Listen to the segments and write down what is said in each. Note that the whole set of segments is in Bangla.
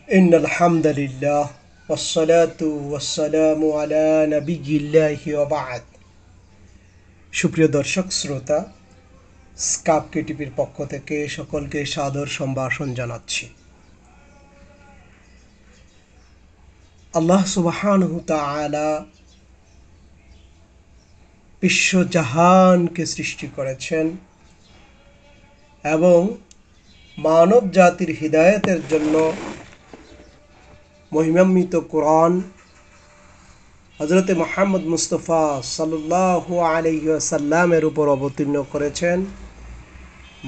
إن الحمد لله والصلاة والسلام على نبي الله وبعد সুপ্রিয় দর্শক শ্রোতা স্কাপ কেটিপির পক্ষ থেকে সকলকে সাদর সম্ভাষণ জানাচ্ছি। আল্লাহ সুবহানাহু তাআলা বিশ্বজাহানকে সৃষ্টি করেছেন এবং মানব জাতির হিদায়াতের জন্য মহিমান্বিত কোরআন হযরত মুহাম্মদ মুস্তাফা সাল্লাল্লাহু আলাইহি ওয়াসাল্লামের উপর অবতীর্ণ করেছেন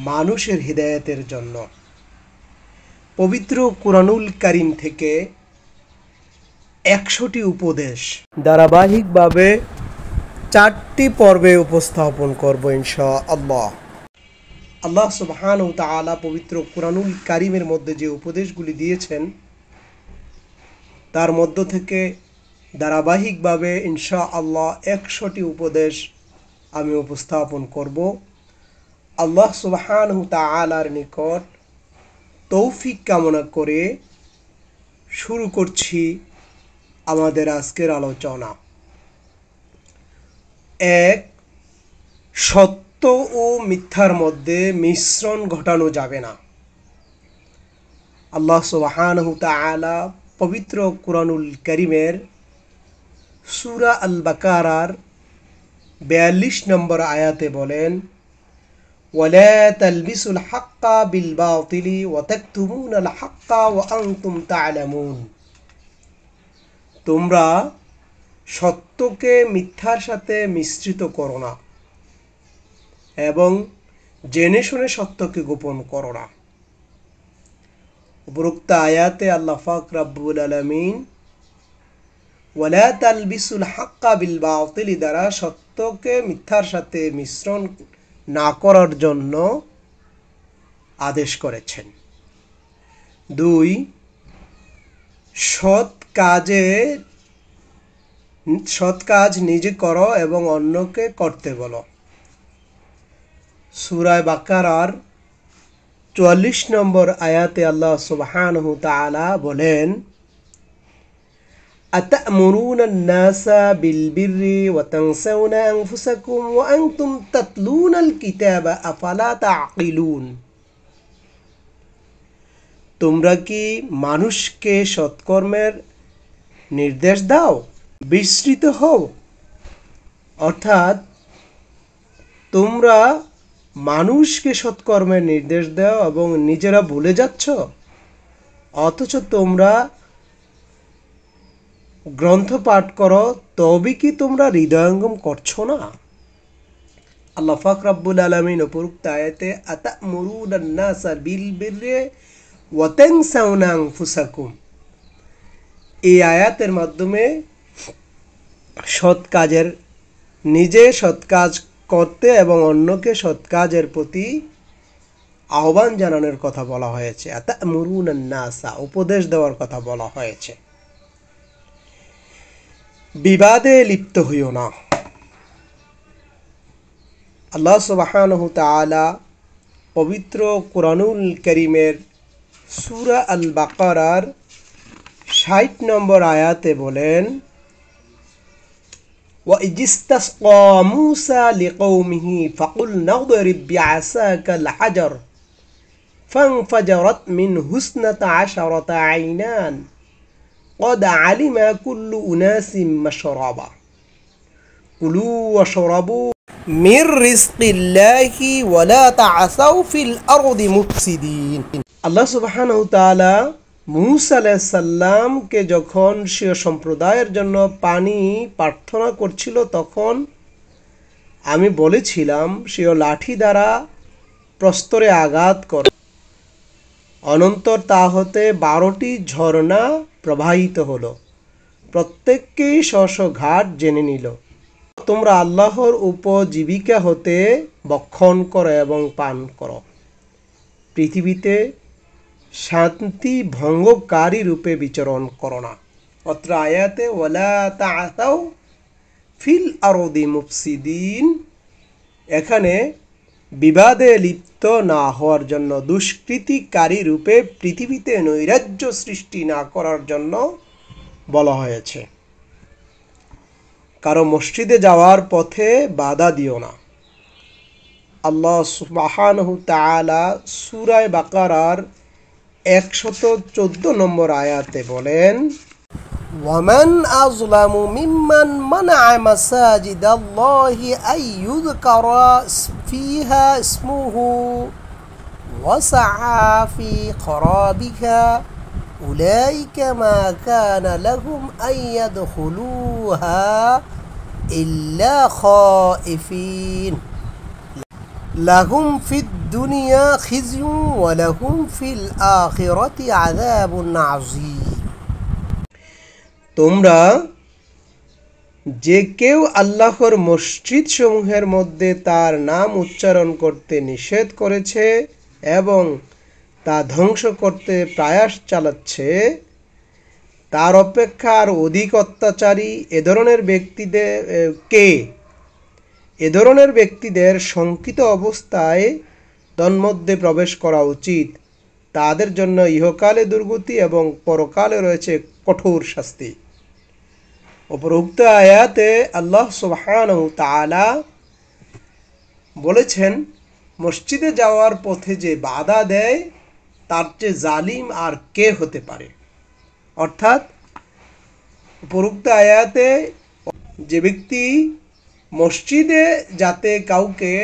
মানুষের হিদায়াতের জন্য। পবিত্র কুরআনুল কারীম থেকে ১০০টি উপদেশ ধারাবাহিকভাবে ৪টি পর্বে উপস্থাপন করব ইনশাআল্লাহ। আল্লাহ সুবহানাহু ওয়া তাআলা পবিত্র কুরআনুল কারীমের মধ্যে যে উপদেশগুলি দিয়েছেন তার মধ্য থেকে ধারাবাহিকভাবে ইনশাআল্লাহ ১০০টি উপদেশ আমি উপস্থাপন করব। আল্লাহ সুবহানাহু ওয়া তাআলার নিকট তৌফিক কামনা করে শুরু করছি আমাদের আজকের আলোচনা। ১. সত্য ও মিথ্যার মধ্যে মিশ্রণ ঘটানো যাবে না। আল্লাহ সুবহানাহু ওয়া তাআলা পবিত্র কুরআনুল কারীমের সূরা আল বাকারার ৪২ নম্বর আয়াতে বলেন, ওয়ালা তালবিসুল হাক্কা বিল বাতিলি ওয়া তাকতুমুনাল হাক্কা ওয়া আনতুম তা'লামুন। তোমরা সত্যকে মিথ্যার সাথে মিশ্রিত করো না এবং জেনে শুনে সত্যকে গোপন করো না। উপরোক্ত আয়াতে আল্লাহ পাক রব্বুল আলামিন ওয়ালা তালবিসুল হাক্কা বিল বাতিল দ্বারা সত্যকে মিথ্যার সাথে মিশ্রণ না করার জন্য আদেশ করেছেন। ২. সৎ কাজ নিজে করো এবং অন্যকে করতে বলো। সূরা বাকারার ৪৪ নম্বর আয়াতে আল্লাহ সুবহানাহু ওয়া তাআলা বলেন, আতা'মুরুনান নাসা বিল বিররি ওয়া তানসাউনা আনফুসাকুম ওয়া আনতুম তাতলুনাল কিতাবা আফালা তা'কিলুন। তোমরা কি মানুষকে সৎকর্মের নির্দেশ দাও, বিস্মৃত হও? অর্থাৎ তোমরা মানুষকে সৎকর্মের নির্দেশ দাও এবং নিজেরা ভুলে যাচ্ছ, অথচ তোমরা গ্রন্থ পাঠ করো, তবে কি তোমরা হৃদয়ঙ্গম করছো না? আল্লাহ পাক রব্বুল আলামিন উপরোক্ত আয়াতে আতা'মুরুনান নাসা বিল বিররি ওয়া তানসাউনা আনফুসাকুম, এই আয়াতের মাধ্যমে নিজে সৎ কাজ করতে এবং অন্যকে সৎ কাজের প্রতি আহ্বান জানানোর কথা বলা হয়েছে। আতা'মুরুনান নাসা, উপদেশ দেওয়ার কথা বলা হয়েছে। বিবাদে লিপ্ত হইও না। আল্লাহ সুবহানাহু ওয়া তাআলা পবিত্র কুরআনুল কারীমের সূরা আল বাকারার ৬০ নম্বর আয়াতে বলেন, وَإِذِ اسْتَسْقَى مُوسَى لِقَوْمِهِ فَقُلْنَا اضْرِبْ بِعَصَاكَ الْحَجَرَ فَانفَجَرَتْ مِنْهُ اثْنَتَا عَشْرَةَ عَيْنًا قَدْ عَلِمَ كُلُّ أُنَاسٍ مَشْرَبَهُمْ كُلُوا وَاشْرَبُوا مِنْ رِزْقِ اللَّهِ وَلَا تَعْثَوْا فِي الْأَرْضِ مُفْسِدِينَ। আল্লাহ সুবহানাহু ওয়া তাআলা মূসা আলাইহিস সালামকে যখন সে সম্প্রদায়ের জন্য পানি প্রার্থনা করছিল, তখন আমি বলেছিলাম সে লাঠি দ্বারা প্রস্তরে আঘাত করে, অনন্তর তা হতে ১২টি ঝর্ণা প্রবাহিত হলো, প্রত্যেককেই স্ব ঘাট জেনে নিল। তোমরা আল্লাহর উপজীবিকা হতে ভক্ষণ করো এবং পান করো, পৃথিবীতে শান্তি ভঙ্গকারী রূপে বিচরণ করো না। অত্র আয়াতে ওয়ালা তা'তাউ ফিল আরদি মুফসিদিন, এখানে বিবাদে লিপ্ত না হওয়ার জন্য, দুষ্কৃতিকারী রূপে পৃথিবীতে নৈরাজ্য সৃষ্টি না করার জন্য বলা হয়েছে। কারো মসজিদে যাওয়ার পথে বাধা দিও না। আল্লাহ সুবহানাহু তাআলা সূরা বাকারার 114 নম্বর আয়াতে বলেন, ومن أظلم ممن منع مساجد الله أن يذكر فيها اسمه وسعى في خرابها أولئك ما كان لهم أن يدخلوها إلا خائفين لهم في الدنيا خزي ولهم في الآخرة عذاب عظيم। তোমরা যে কেউ আল্লাহর মসজিদ সমূহের মধ্যে তার নাম উচ্চারণ করতে নিষেধ করেছে এবং তা ধ্বংস করতে প্রয়াস চালাচ্ছে, তার অপেক্ষা আর অধিক অত্যাচারী এ ধরনের ব্যক্তিদের শঙ্কিত অবস্থায় তন্মধ্যে প্রবেশ করা উচিত। তাদের জন্য ইহকালে দুর্গতি এবং পরকালে রয়েছে কঠোর শাস্তি। উপরোক্ত আয়াতে আল্লাহ সুবহানাহু তাআলা বলেছেন, মসজিদে যাওয়ার পথে যে বাধা দেয় তার চেয়ে জালিম আর কে হতে পারে। অর্থাৎ উপরোক্ত আয়াতে যে ব্যক্তি মসজিদে যাতে কাউকে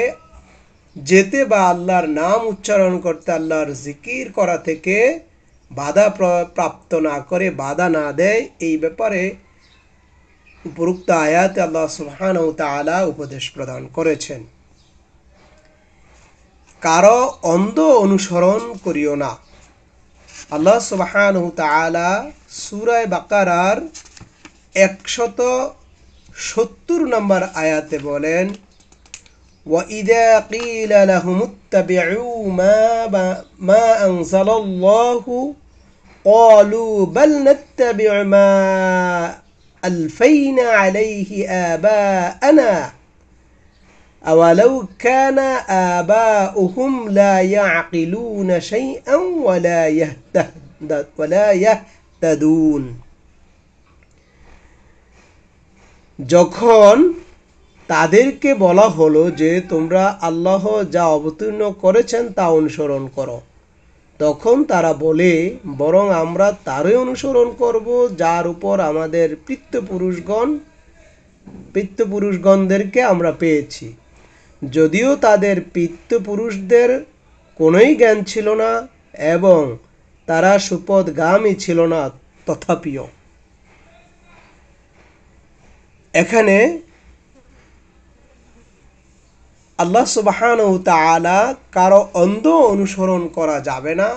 যেতে বা আল্লাহর নাম উচ্চারণ করতে, আল্লাহর জিকির করা থেকে বাধা প্রাপ্ত না করে, বাধা না দেয়, এই ব্যাপারে উপরোক্ত আয়াতে আল্লাহ সুবহানাহু তাআলা উপদেশ প্রদান করেছেন। কারো অন্ধ অনুসরণ করিও না। আল্লাহ সুবহানাহু তাআলা সূরা বাকারার 170 নম্বর আয়াতে বলেন, وَإِذَا قِيلَ لَهُمُ اتَّبِعُوا مَا أَنزَلَ اللَّهُ قَالُوا بَلْ نَتَّبِعُ مَا أَلْفَيْنَا عَلَيْهِ آبَاءَنَا أَوَلَوْ كَانَ آبَاؤُهُمْ لَا يَعْقِلُونَ شَيْئًا وَلَا يَهْتَدُونَ। যখন তাদেরকে বলা হলো যে তোমরা আল্লাহ যা অবতীর্ণ করেছেন তা অনুসরণ করো, তখন তারা বলে, বরং আমরা তারই অনুসরণ করব যার উপর আমাদের পিতৃপুরুষগণদেরকে আমরা পেয়েছি, যদিও তাদের পিতৃপুরুষদের কোনোই জ্ঞান ছিল না এবং তারা সুপথগামী ছিল না। তথাপিও এখানে আল্লাহ সুবহানাহু তাআলা কারো অন্ধ অনুসরণ করা যাবে না।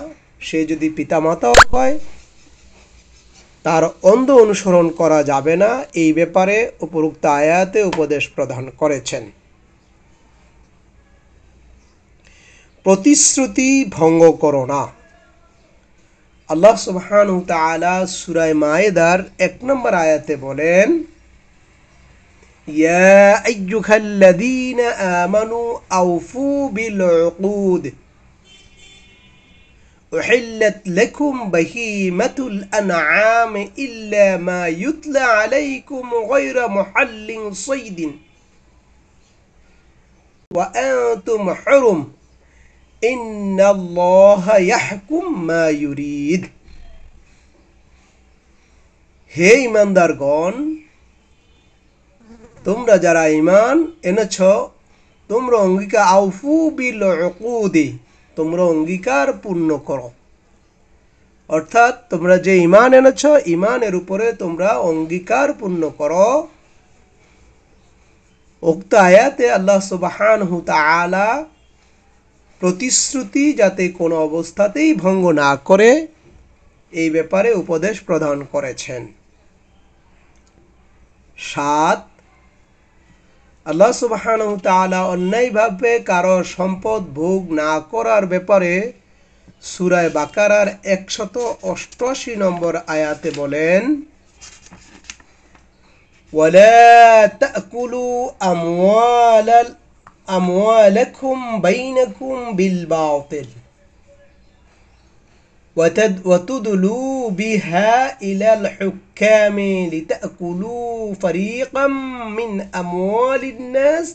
সে যদি পিতামাতাও হয়, তার অন্ধ অনুসরণ করা যাবে না, এই ব্যাপারে উপরোক্ত আয়াতে উপদেশ প্রদান করেছেন। প্রতিশ্রুতি ভঙ্গ করো না। আল্লাহ সুবহানাহু তাআলা সূরা মায়েদার 1 নম্বর আয়াতে বলেন, ইয়া আইয়ুহাল্লাযীনা আমানু আওফু বিল উকুদ উহিল্লাত লাকুম বাহীমাতুল আনআম ইল্লা মা ইউতলা আলাইকুম গায়রা মুহাল্লিন সাইদিন ওয়া আনতুম হুরুম ইন্নাল্লাহা ইয়াহকুম মা ইউরিদ। হে ঈমানদারগণ, তোমরা যারা ঈমান এনেছ, তোমরা আউফু বিল উকুদি, তোমরা অঙ্গীকার পূর্ণ করো। অর্থাৎ তোমরা যে ঈমান এনেছ, ঈমানের উপরে তোমরা অঙ্গীকার পূর্ণ করো। উক্ত আয়াতে আল্লাহ সুবহানাহু তাআলা প্রতিশ্রুতি যাতে কোনো অবস্থাতেই ভঙ্গ না করে, এই ব্যাপারে উপদেশ প্রদান করেছেন। 7, আল্লাহ সুবহানাহু তাআলা অন্যায়ভাবে কারো সম্পদ ভোগ না করার ব্যাপারে সূরা বাকারার 188 নম্বর আয়াতে বলেন, ওয়ালা তাকুলু আমওয়ালাল أموالكم بينكم بالباطل وتدلوا بها إلى الحكام لتأكلوا فريقا من أموال الناس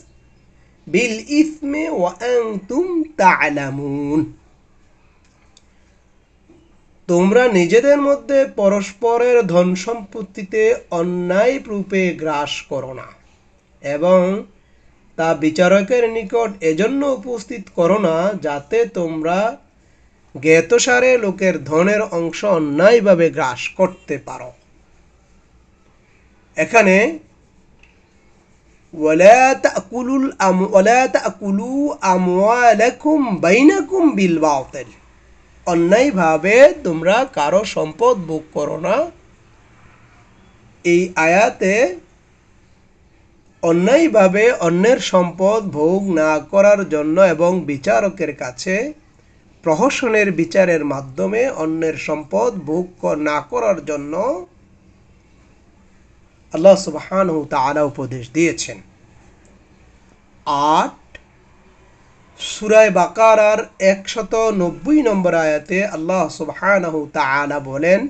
بالإثم وأنتم تعلمون তোমরা নিজেদের মধ্যে পরস্পরের ধন সম্পত্তিতে অন্যায় রূপে গ্রাস করো না এবং তা বিচারকের নিকট এজন্য উপস্থিত করো না যাতে তোমরা জ্ঞাতসারে লোকের ধনের অংশ অন্যায়ভাবে গ্রাস করতে পারো। এখানে ওয়ালা তাকুলু আমওয়ালাকুম বাইনাকুম বিল বাতিল, অন্যায়ভাবে তোমরা কারো সম্পদ ভোগ করো না। এই আয়াতে অন্যায়ভাবে অন্যের সম্পদ ভোগ না করার জন্য এবং বিচারকের কাছে প্রহসনের বিচারের মাধ্যমে অন্যের সম্পদ ভোগ না করার জন্য আল্লাহ সুবহানাহু ওয়া তাআলা উপদেশ দিয়েছেন। ৮ সূরা বাকারার ১৯০ নম্বর আয়াতে আল্লাহ সুবহানাহু ওয়া তাআলা বলেন,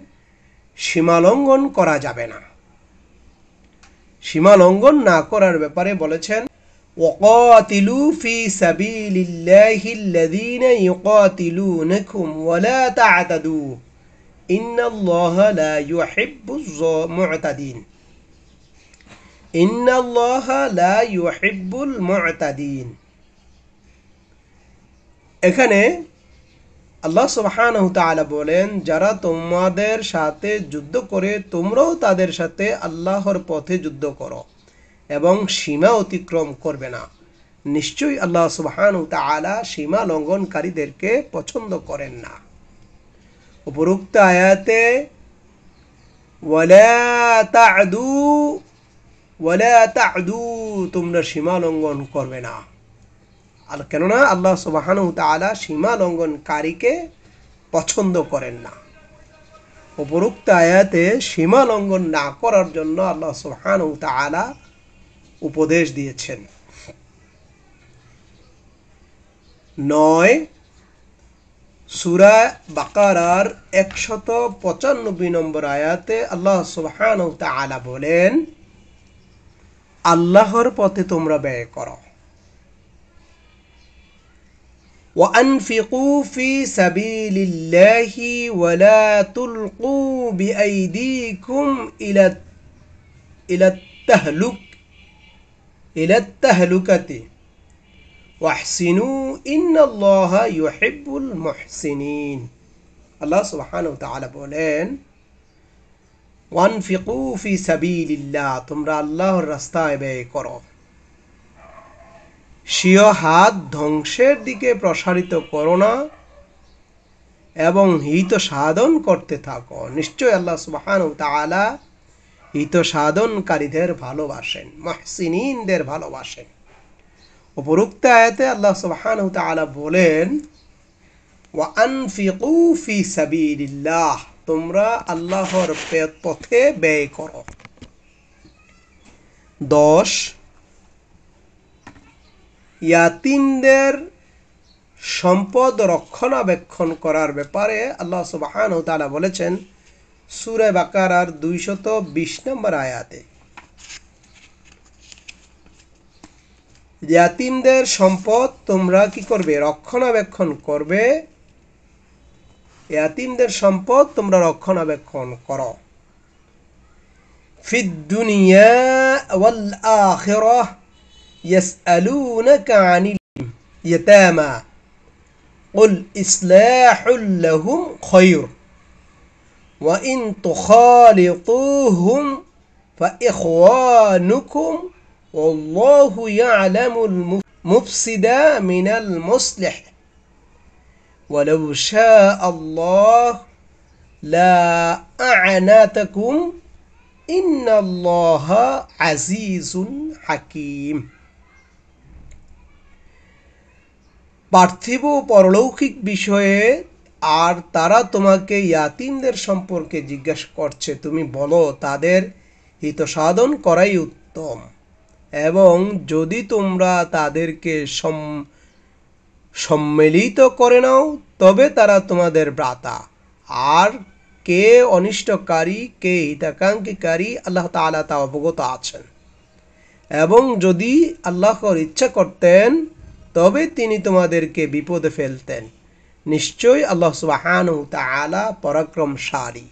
সীমালঙ্ঘন করা যাবে না। সীমালঙ্ঘন না করার ব্যাপারে বলেছেন, وقاتلوا في سبيل الله الذين يقاتلونكم ولا تعتدوا إن الله لا يحب المعتدين إن الله لا يحب المعتدين। এখানে আল্লাহ সুবহানাহু ওয়া তাআলা বলেন, যারা তোমাদের সাথে যুদ্ধ করে তোমরাও তাদের সাথে আল্লাহর পথে যুদ্ধ করো এবং সীমা অতিক্রম করবে না। নিশ্চয়ই আল্লাহ সুবহানাহু ওয়া তাআলা সীমা লঙ্ঘনকারীদেরকে পছন্দ করেন না। উপরোক্ত আয়াতে ওয়ালা তা'দু তোমরা সীমা লঙ্ঘন করবে না, আর কেননা আল্লাহ সুবহানাহু ওয়া তাআলা সীমা লঙ্ঘনকারীকে পছন্দ করেন না। উপরোক্ত আয়াতে সীমা লঙ্ঘন না করার জন্য আল্লাহ সুবহানাহু ওয়া তাআলা উপদেশ দিয়েছেন। ৯ সূরা বাকারার ১৯৫ নম্বর আয়াতে আল্লাহ সুবহানাহু ওয়া তাআলা বলেন, আল্লাহর পথে তোমরা ব্যয় করো। وأنفقوا في سبيل الله ولا تلقوا بأيديكم إلى التهلكة واحسنوا إن الله يحب المحسنين। আল্লাহ সুবহানাহু ওয়া তাআলা বলেন, وأنفقوا في سبيل الله তোমরা আল্লাহর রাস্তায় ব্যয় করো, স্বীয় হাত ধ্বংসের দিকে প্রসারিত করো না এবং হিত সাধন করতে থাকো। নিশ্চয় আল্লাহ সুবহানাহু ওয়া তাআলা হিত সাধনকারীদের ভালোবাসেন, মুহসিনিনদের ভালোবাসেন। উপরোক্ত আয়াতে আল্লাহ সুবহানাহু ওয়া তাআলা বলেন, ওয়া আনফিকু ফি সাবিলিল্লাহ তোমরা আল্লাহর পথে ব্যয় করো। ১০ ইয়াতীমদের সম্পদ রক্ষণাবেক্ষণ করার ব্যাপারে আল্লাহ সুবহানাহু ওয়া তাআলা বলেছেন সূরা বাকারার ২২০ নম্বর আয়াতে, ইয়াতীমদের সম্পদ তোমরা কি করবে? রক্ষণাবেক্ষণ করবে। ইয়াতীমদের সম্পদ তোমরা রক্ষণাবেক্ষণ করো। ফিদ দুনিয়া ওয়াল আখিরাহ ইয়াসআলুনাকা আনিল ইয়াতামা কুল ইসলাহুল লাহুম খায়র ওয়া ইন তুখালিতুহুম ফাইখওয়ানুকুম ওয়াল্লাহু ইয়ালামুল মুফসিদা মিনাল মুসলিহ ওয়ালাউ শাআ আল্লাহ লা আ'নাতাকুম ইন্নাল্লাহা আজিজুন হাকীম। পার্থিব পরলৌকিক বিষয়ে আর তারা তোমাকে ইয়াতীমদের সম্পর্কে জিজ্ঞাসা করছে, তুমি বলো তাদের হিত সাধন করাই উত্তম। এবং যদি তোমরা তাদেরকে সম্মিলিত করে নাও তবে তারা তোমাদের ভ্রাতা। আর কে অনিষ্টকারী কে হিতাকাঙ্ক্ষীকারী আল্লাহ তাআলা তা অবগত আছেন। এবং যদি আল্লাহর ইচ্ছা করতেন তবে তিনি তোমাদেরকে বিপদে ফেলতেন। নিশ্চয়ই আল্লাহ সুবহানাহু ওয়া তাআলা পরাক্রমশালী।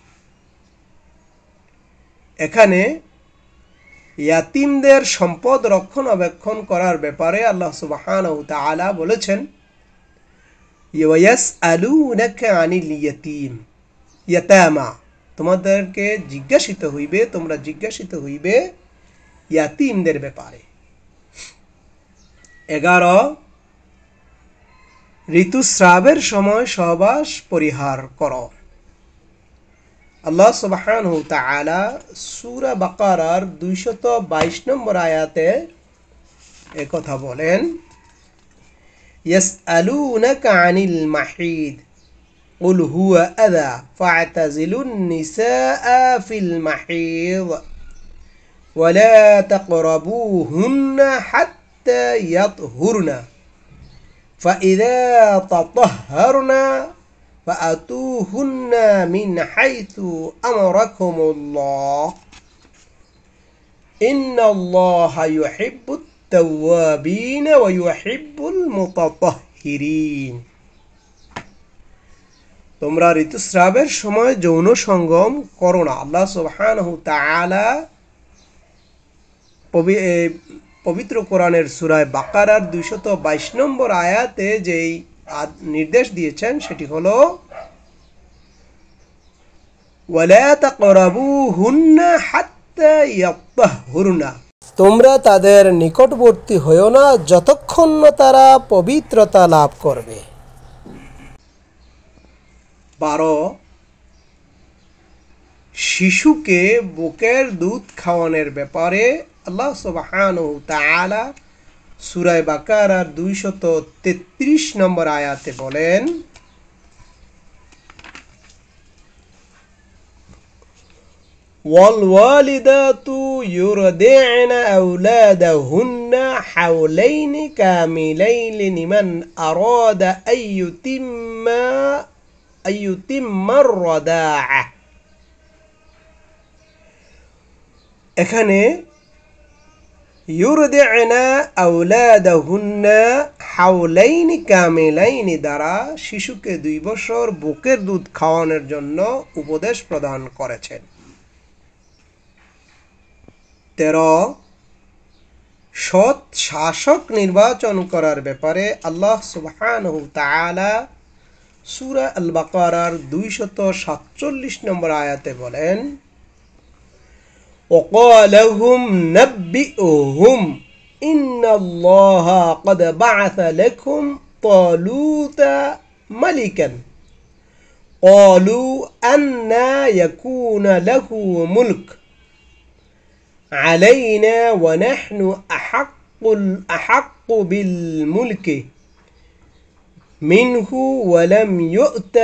এখানে ইয়াতিমদের সম্পদ রক্ষণাবেক্ষণ করার ব্যাপারে আল্লাহ সুবহানাহু ওয়া তাআলা বলেছেন, ইয়াসআলুনাকা আনিল ইয়াতামা, তোমাদেরকে তোমরা জিজ্ঞাসিত হইবে ইয়াতিমদের ব্যাপারে। 11 ঋতুস্রাবের সময় সহবাস পরিহার করো। আল্লাহ সুবহানাহু ওয়া তাআলা সূরা বাকারার 222 নম্বর আয়াতে একথা বলেন, ইয়াসআলুনাকা আনিল মাহিদ কুল হুয়া আযা ফা'তাযিলুন নিসাআ ফিল মাহিদ ওয়া লা তাকরাবুহুন্না হাত্তা ইয়াতহুরনা فإذا تطهرنا فأتوهن من حيث أمركم الله إن الله يحب التوابين ويحب المتطهرين। তোমরা ঋতুস্রাবের সময় যৌন সঙ্গম করো না। আল্লাহ সুবহানাহু ওয়া তাআলা পবিত্র কোরআনের সূরা বাকারার 222 নম্বর আয়াতে যেই নির্দেশ দিয়েছেন সেটি হলো, ওয়ালা তাকরাবুহুন্না হাত্তা ইয়াততাহহুরনা, তোমরা তাদের নিকটবর্তী হইও না যতক্ষণ না তারা পবিত্রতা লাভ করবে। 12 শিশুকে বুকের দুধ খাওয়ানোর ব্যাপারে আল্লাহ সুবহানাহু ওয়া তাআলা সূরা বাকারার 233 নম্বর আয়াতে বলেন, ওয়াল ওয়ালিদাতু ইউরদি'না আওলাদাহুন্না হাওলাইনি কামিলাইনি লিমান আরাদা আইয়ুতিম্মার রাদাআ। এখানে ইউরদি'না আওলাদাহুন্না হাওলাইনি কামিলাইনি দ্বারা শিশুকে 2 বছর বুকের দুধ খাওয়ানোর জন্য উপদেশ প্রদান করেছেন। 13 সৎ শাসক নির্বাচন করার ব্যাপারে আল্লাহ সুবহানাহু ওয়া তাআলা সূরা আল বাকারার 247 নম্বর আয়াতে বলেন, وقال لهم نبئهم إن الله قد بعث لكم طالوت ملكا قالوا أنى يكون له ملك علينا ونحن أحق بالملك منه ولم يؤت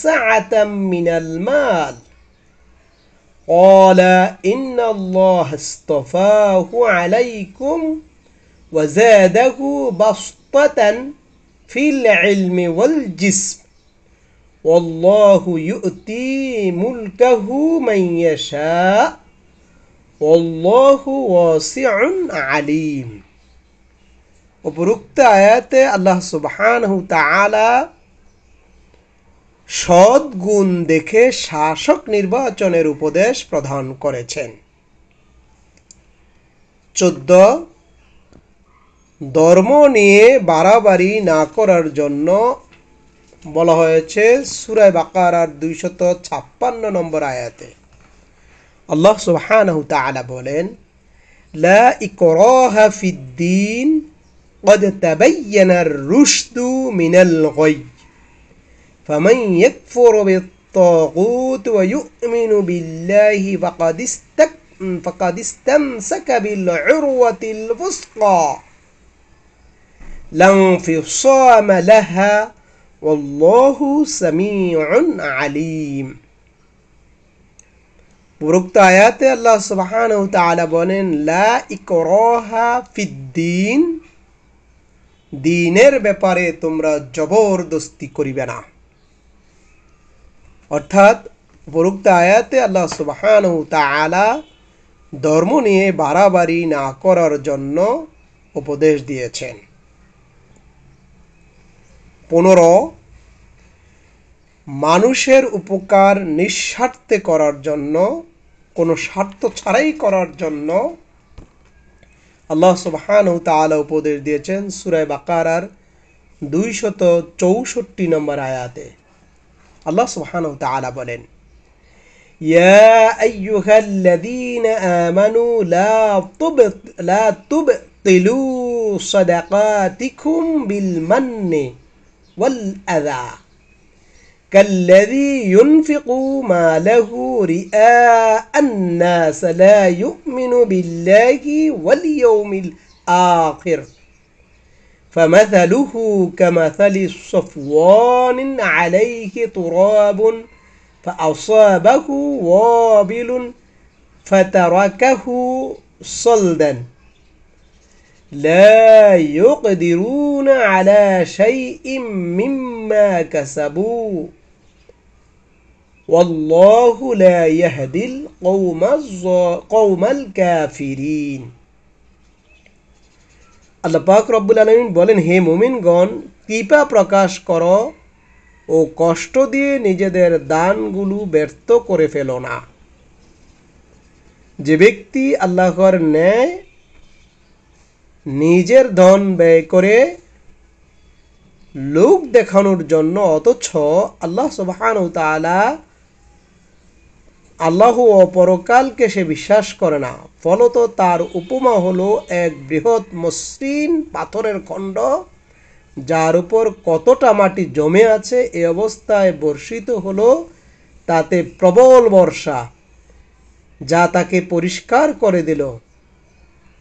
سعة من المال قال إن الله اصطفاه عليكم وزاده بسطة في العلم والجسم والله يؤتي ملكه من يشاء والله واسع عليم। উপরোক্ত আয়াতে আল্লাহ সুবহানাহু ওয়া তাআলা সৎ গুণ দেখে শাসক নির্বাচনের উপদেশ প্রদান করেছেন। 14 ধর্ম নিয়ে বাড়াবাড়ি না করার জন্য বলা হয়েছে সূরা বাকারার 256 নম্বর আয়াতে। আল্লাহ সুবহানাহু ওয়া তাআলা বলেন, লা ইকরাহা ফিদ-দীন قد تبين الرشد من الغي فمن يكفر بالطاغوت ويؤمن بالله فقد استمسك بالعروة الوثقى لا انفصام لها والله سميع عليم। উপরোক্ত আয়াতে আল্লাহ সুবহানাহু ওয়া তাআলা বলেন লা ইকরাহা ফিদ্দিন, দ্বীনের ব্যাপারে তোমরা জবরদস্তি করিবে না। অর্থাৎ উপরোক্ত আয়াতে আল্লাহ সুবহানাহু ওয়া তাআলা ধর্ম নিয়ে বাড়াবাড়ি না করার জন্য উপদেশ দিয়েছেন। 15 মানুষের উপকার নিঃস্বার্থে করার জন্য, কোনো স্বার্থ ছাড়াই করার জন্য আল্লাহ সুবহানাহু ওয়া তাআলা উপদেশ দিয়েছেন সূরা বাকারার 264 নম্বর আয়াতে। আল্লাহ সুবহানাহু ওয়া তাআলা বলেন ইয়া আইয়ুহাল্লাযীনা আমানু লা তুবতিলু সাদাকাতিকুম বিল মান্নি ওয়াল আযা كالذي ينفق ماله رئاء الناس لا يؤمن بالله واليوم الآخر فمثله كمثل صفوان عليه تراب فأصابه وابل فتركه صلدا لا يقدرون على شيء مما كسبوا والله لا يهدي القوم الكافرين। আল্লাহ পাক রব্বুল আলামিন বলেন, হে মুমিনগণ, কৃপা প্রকাশ করো ও কষ্ট দিয়ে নিজেদের দানগুলো ব্যর্থ করে ফেলো না। যে ব্যক্তি আল্লাহর ন্যায় নিজের ধন ব্যয় করে লোক দেখানোর জন্য, অথচ আল্লাহ সুবহানাহু ওয়া তাআলা আল্লাহ ও পরকালকে সে বিশ্বাস করে না, ফলত তার উপমা হলো এক বৃহৎ মসৃণ পাথরের খণ্ড, যার উপর কতটা মাটি জমে আছে। এই অবস্থায় বর্ষিত হলো তাতে প্রবল বর্ষা, যা তাকে পরিষ্কার করে দিল।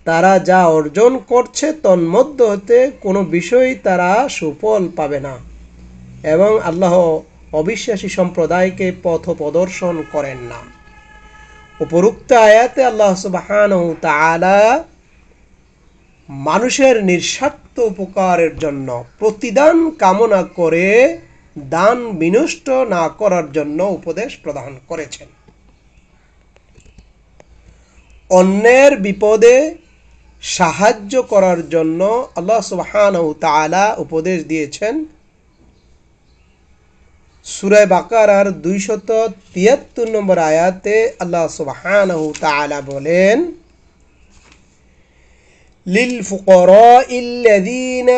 তারা যা অর্জন করছে তন্মধ্য হতে কোনো বিষয় তারা সুফল পাবে না, এবং আল্লাহ অবিশ্বাসী সম্প্রদায়কে পথ প্রদর্শন করেন না। উপরোক্ত আয়াতে আল্লাহ সুবহানাহু ওয়া তাআলা মানুষের নিঃস্বার্থ উপকারের জন্য প্রতিদান কামনা করে দান বিনষ্ট না করার জন্য উপদেশ প্রদান করেছেন। অন্যের বিপদে সাহায্য করার জন্য আল্লাহ সুবহানাহু ওয়া তাআলা উপদেশ দিয়েছেন সূরা বাকারার 273 নম্বর আয়াতে। আল্লাহ সুবহানাহু ওয়া তাআলা বলেন للفقراء الذين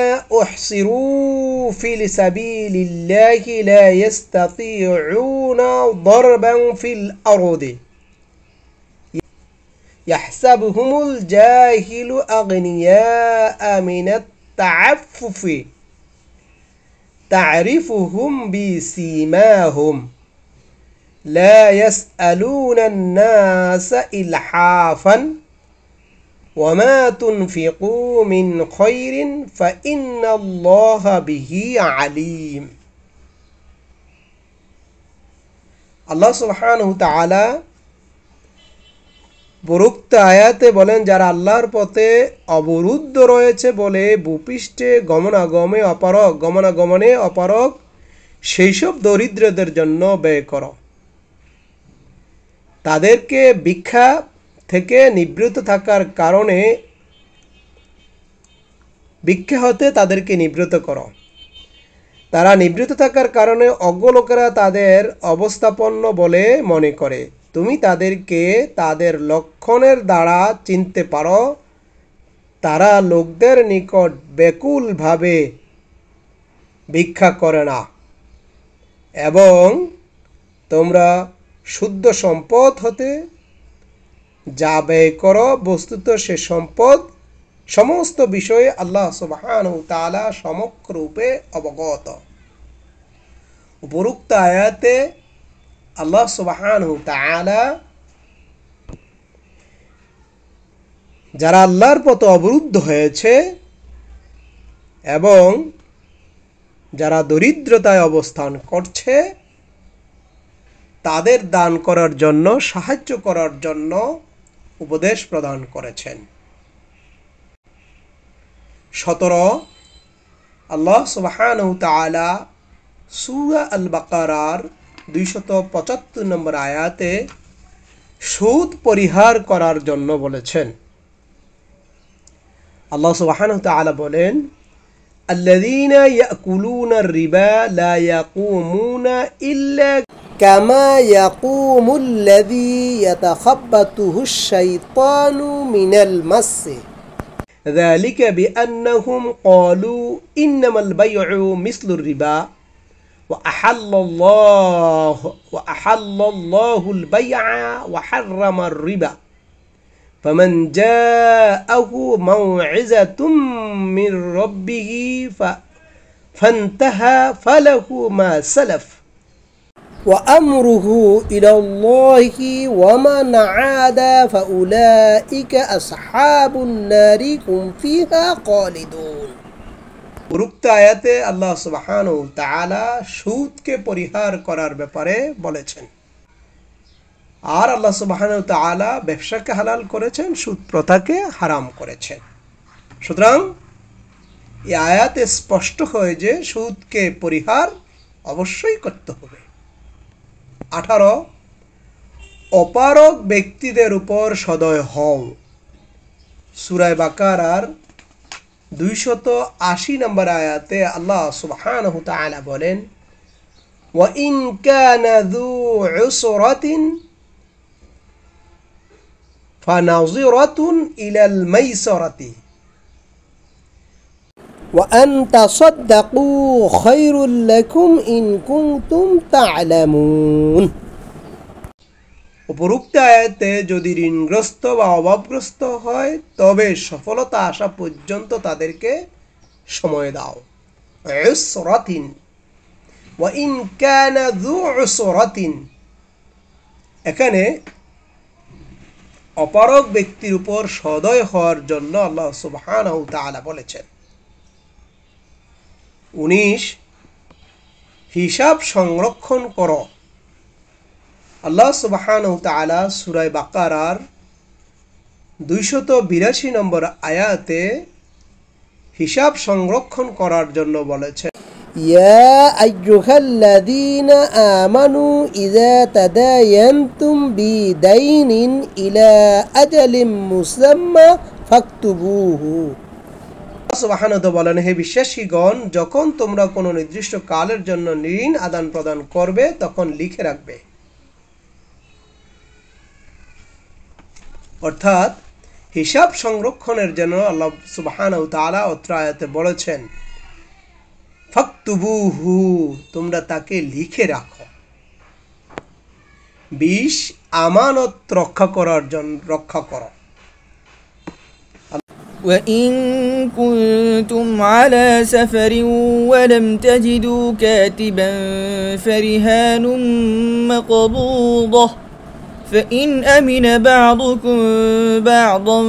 أحصروا في سبيل الله لا يستطيعون ضربا في الأرض يحسبهم الجاهل أغنياء من التعفف تعرفهم بسيماهم لا يسألون الناس إلحافا وما تنفقوا من خير فإن الله به عليم। আল্লাহ সুবহানাহু ওয়া তাআলা উপরোক্ত আয়াতে বলেন, যারা আল্লাহর পথে অবরুদ্ধ রয়েছে বলে ভূপৃষ্ঠে গমনাগমনে অপারগ সেই সব দরিদ্রদের জন্য ব্যয় করো। তাদেরকে ভিক্ষা থেকে নিবৃত্ত থাকার কারণে ভিক্ষা হতে তাদেরকে নিবৃত্ত করো। তারা নিবৃত্ত থাকার কারণে অজ্ঞ লোকেরা তাদের অবস্থাপন্ন বলে মনে করে। তুমি তাদেরকে তাদের লক্ষণের দ্বারা চিনতে পারো। তারা লোকদের নিকট ব্যাকুলভাবে ভিক্ষা করে না, এবং তোমরা শুদ্ধ সম্পদ হতে যা ব্যয় করো, বস্তুত সে সম্পদ সমস্ত বিষয়ে আল্লাহ সুবহানাহু ওয়া তাআলা সমগ্র রূপে অবগত। উপরোক্ত আয়াতে আল্লাহ সুবহানাহু ওয়া তাআলা যারা আল্লাহর পথে অবরুদ্ধ হয়েছে এবং যারা দরিদ্রতায় অবস্থান করছে তাদের দান করার জন্য, সাহায্য করার জন্য উপদেশ প্রদান করেছেন। 17 আল্লাহ সুবহানাহু ওয়া তাআলা সূরা আল বাকারার 275 নম্বর আয়াতে সুদ পরিহার করার জন্য বলেছেন। আল্লাহ সুবহানাহু ওয়া তাআলা বলেন, الذين يأكلون الربا لا يقومون إلا كما يقوم الذي يتخبطه الشيطان من المس ذلك بأنهم قالوا إنما البيع مثل الربا وأحل الله البيع وحرم الربا فمن جاءه موعظة من ربه فانتهى فله ما سلف وأمره إلى الله ومن عاد فأولئك أصحاب النار هم فيها خالدون। উক্ত আয়াতে আল্লাহ সুবহানাহু ওয়া তাআলা সুদকে পরিহার করার ব্যাপারে বলেছেন। আর আল্লাহ সুবহানাহু ওয়া তাআলা ব্যবসাকে হালাল করেছেন, সুদ প্রথাকে হারাম করেছেন। সুতরাং এই আয়াতে স্পষ্ট হয় যে সুদকে পরিহার অবশ্যই করতে হবে। 18 অপারগ ব্যক্তিদের উপর সদয় হও। সূরা বাকারার 280 নম্বর আয়াতে আল্লাহ সুবহানাহু ওয়া তাআলা বলেন, ওয়া ইন কানা যু উসরাতিন ফানাযিরাতুন ইলাল মাইসারাতি ওয়া আন তাসাদদাকু খায়রুল লাকুম ইন কুনতুম তা'লামুন। উপরোক্ত আয়াতে যদি ঋণগ্রস্ত বা অভাবগ্রস্ত হয় তবে সফলতা আসা পর্যন্ত তাদেরকে সময় দাও। উসরাতিন ওয়া ইন কানা যু উসরাতিন, এখানে অপারগ ব্যক্তির উপর সদয় হওয়ার জন্য আল্লাহ সুবহানাহু ওয়া তাআলা বলেছেন। 19 হিসাব সংরক্ষণ করো। আল্লাহ সুবহানাহু ওয়া তাআলা সূরা বাকারার 282 নম্বর আয়াতে হিসাব সংরক্ষণ করার জন্য বলেছেন, ইয়া আইয়ুহাল্লাযীনা আমানু ইযা তাদায়ানতুম বিদাইনিন ইলা আজালিম মুসাম্মা ফাকতুবুহু। আল্লাহ সুবহানাহু ওয়া তাআলা বলেন, হে বিশ্বাসীগণ, যখন তোমরা কোনো নির্দিষ্ট কালের জন্য ঋণ আদান প্রদান করবে তখন লিখে রাখবে। অর্থাৎ হিসাব সংরক্ষণের জন্য আল্লাহ সুবহানাহু ওয়া তাআলা অত্র আয়াতে বলেছেন ফাকতুবুহু, তোমরা তাকে লিখে রাখো। 20 আমানত রক্ষা করার জন্য রক্ষা করো। وإن كنتم على سفر ولم تجدوا كاتبا فرهان مقبوضة فإن أمن بعضكم بعضا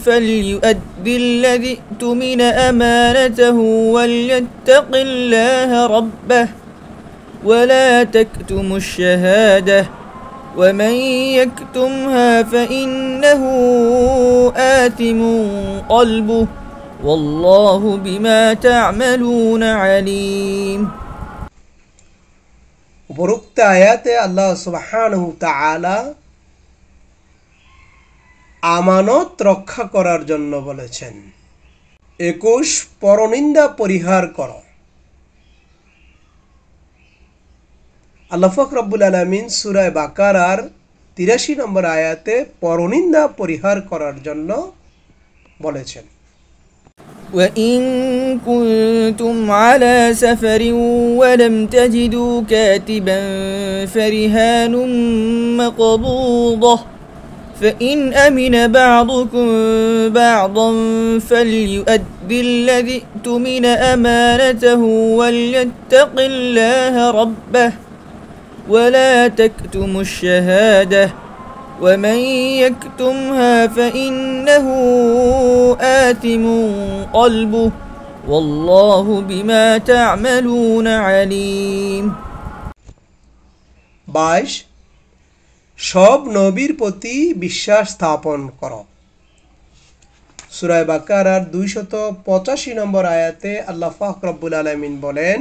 فليؤدي الذي اؤتمن أمانته وليتق الله ربه ولا تكتموا الشهادة ومن يكتمها فإنه آثم قلبه والله بما تعملون عليم। উপরোক্ত আয়াতে আল্লাহ সুবহানাহু ওয়া তাআলা আমানত রক্ষা করার জন্য বলেছেন। 21 পরনিন্দা পরিহার করো। আল্লাহ পাক রব্বুল আলামিন সূরা বাকারার 83 নম্বর আয়াতে পরনিন্দা পরিহার করার জন্য বলেছেন। وإن كنتم على سفر ولم تجدوا كاتبا فرهان مقبوضة فإن أمن بعضكم بعضا فليؤدي الذي اؤتمن أمانته وليتق الله ربه ولا تكتموا الشهادة ومن يكتمها فإنه آثم قلبه والله بما تعملون عليم। 22 সব নবীর প্রতি বিশ্বাস স্থাপন করো। সূরা বাকারার 285 নম্বর আয়াতে আল্লাহ পাক রব্বুল আলামিন বলেন,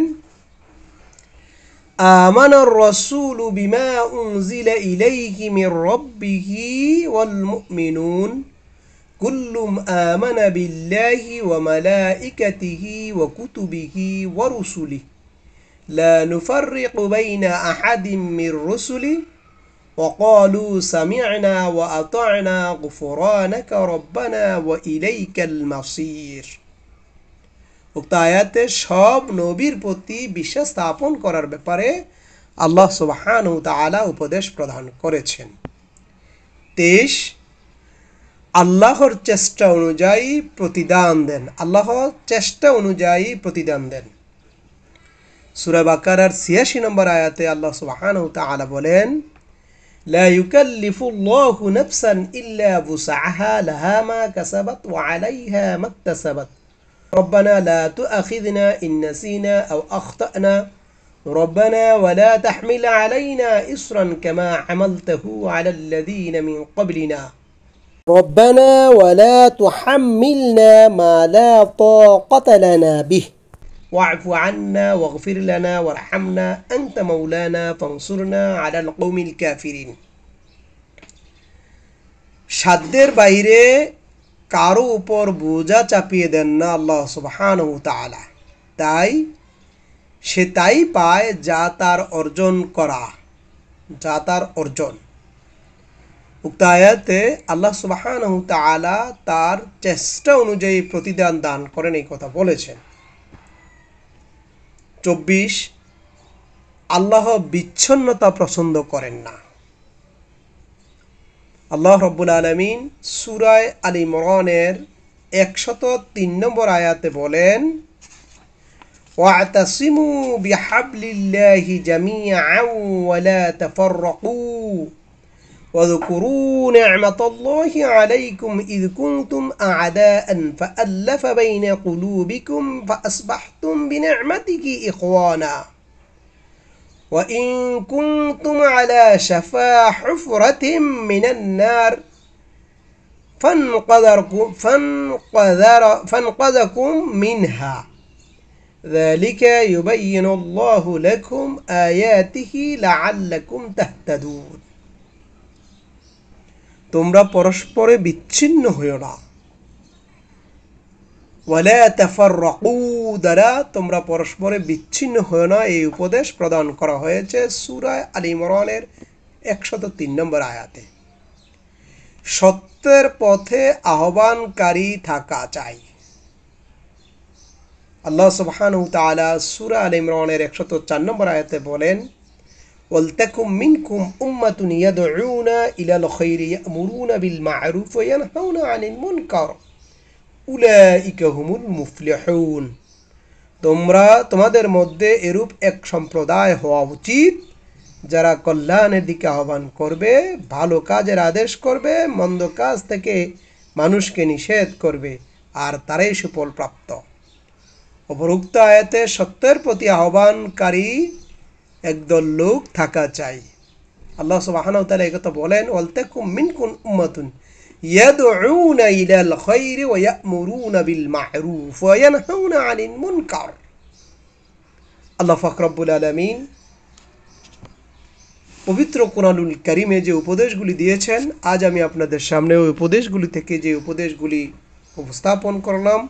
আমানার রাসূলু বিমা উনজিলা ইলাইহি মির রাব্বিহি ওয়াল মুমিনুন কুল্লুম আমানা বিল্লাহি ওয়া মালাইকাতিহি ওয়া কুতুবিহি ওয়া রুসুলিহি লা নুফাররিকু বাইনা আহাদিম মির রুসুলিহি وقالوا سمعنا وأطعنا غفرانك ربنا وإليك المصير। উক্ত আয়াতে সব নবীর প্রতি বিশ্বাস স্থাপন করার ব্যাপারে আল্লাহ সুবহানাহু ওয়া তাআলা উপদেশ প্রদান করেছেন। 23 আল্লাহর চেষ্টা অনুযায়ী প্রতিদান দেন। আল্লাহর চেষ্টা অনুযায়ী প্রতিদান দেন। সূরা বাকারার 86 নম্বর আয়াতে আল্লাহ সুবহানাহু ওয়া তাআলা বলেন, لا يكلف الله نفسا إلا وسعها لها ما كسبت وعليها ما اكتسبت ربنا لا تؤاخذنا إن نسينا أو أخطأنا ربنا ولا تحمل علينا إصرا كما حملته على الذين من قبلنا ربنا ولا تحملنا ما لا طاقة لنا به واعف عنا واغفر لنا وارحمنا أنت مولانا فانصرنا على القوم الكافرين। সাধ্যের বাইরে কারো উপর বোঝা চাপিয়ে দেন না আল্লাহ সুবহানাহু ওয়া তাআলা, তাই সে তাই পায় যা তার অর্জন। উক্ত আয়াতে আল্লাহ সুবহানাহু ওয়া তাআলা তার চেষ্টা অনুযায়ী প্রতিদান দান করেন এই কথা বলেছেন। 24 আল্লাহ বিচ্ছিন্নতা পছন্দ করেন না। আল্লাহ রাব্বুল আলামিন সূরা আল ইমরানের 103 নম্বর আয়াতে বলেন, ওয়াতাসিমু বিহাবলিল্লাহি জামিআন ওয়া লা তাফাররাকু واذكروا نعمة الله عليكم إذ كنتم أعداء فألف بين قلوبكم فأصبحتم بنعمته إخوانا وإن كنتم على شفا حفرة من النار فانقذكم منها ذلك يبين الله لكم آياته لعلكم تهتدون। তোমরা পরস্পরে বিচ্ছিন্ন হইও না। ওয়ালা তাফাররাকু দ্বারা তোমরা পরস্পরে বিচ্ছিন্ন হইও না এই উপদেশ প্রদান করা হয়েছে সূরা আল ইমরানের 103 নম্বর আয়াতে। সত্যের পথে আহ্বানকারী থাকা চাই। আল্লাহ সুবহানাহু ওয়া তাআলা সূরা আল ইমরানের 104 নম্বর আয়াতে বলেন, ওয়ালতাকুম মিনকুম উম্মাতুন ইয়াদউনা ইলাল খায়রি ইয়া'মুরুনা বিল মা'রুফ ওয়া ইয়ানহাউনা আনিল মুনকার উলাইকা হুমুল মুফলিহুন। তোমাদের মধ্যে এরূপ এক সম্প্রদায় হওয়া উচিত যারা কল্যাণের দিকে আহ্বান করবে, ভালো কাজের আদেশ করবে, মন্দ কাজ থেকে মানুষকে নিষেধ করবে, আর তারাই সুফল প্রাপ্ত। উপরোক্ত আয়াতে সত্যের প্রতি আহ্বানকারী একদল লোক থাকা চাই। আল্লাহ সুবহানাহু ওয়া তাআলা একথা বলেন, ওয়ালতাকুম মিনকুম উম্মাতুন ইয়াদউনা ইলাল খায়রি ওয়া ইয়া'মুরুনা বিল মা'রুফ ওয়া ইয়ানহাউনা আনিল মুনকার। আল্লাহ পাক রব্বুল আলামিন পবিত্র কোরআনুল কারীমে যে উপদেশগুলি দিয়েছেন, আজ আমি আপনাদের সামনে ওই উপদেশগুলি থেকে যে উপদেশগুলি উপস্থাপন করলাম,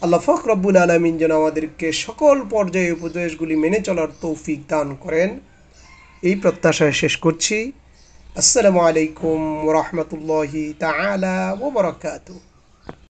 আল্লাহ পাক রব্বুল আলামিন যেন আমাদেরকে সকল পর্যায়ে উপদেশগুলি মেনে চলার তৌফিক দান করেন, এই প্রত্যাশায় শেষ করছি। আসসালামু আলাইকুম ওয়া রাহমাতুল্লাহি তাআলা ওয়া বারাকাতুহু।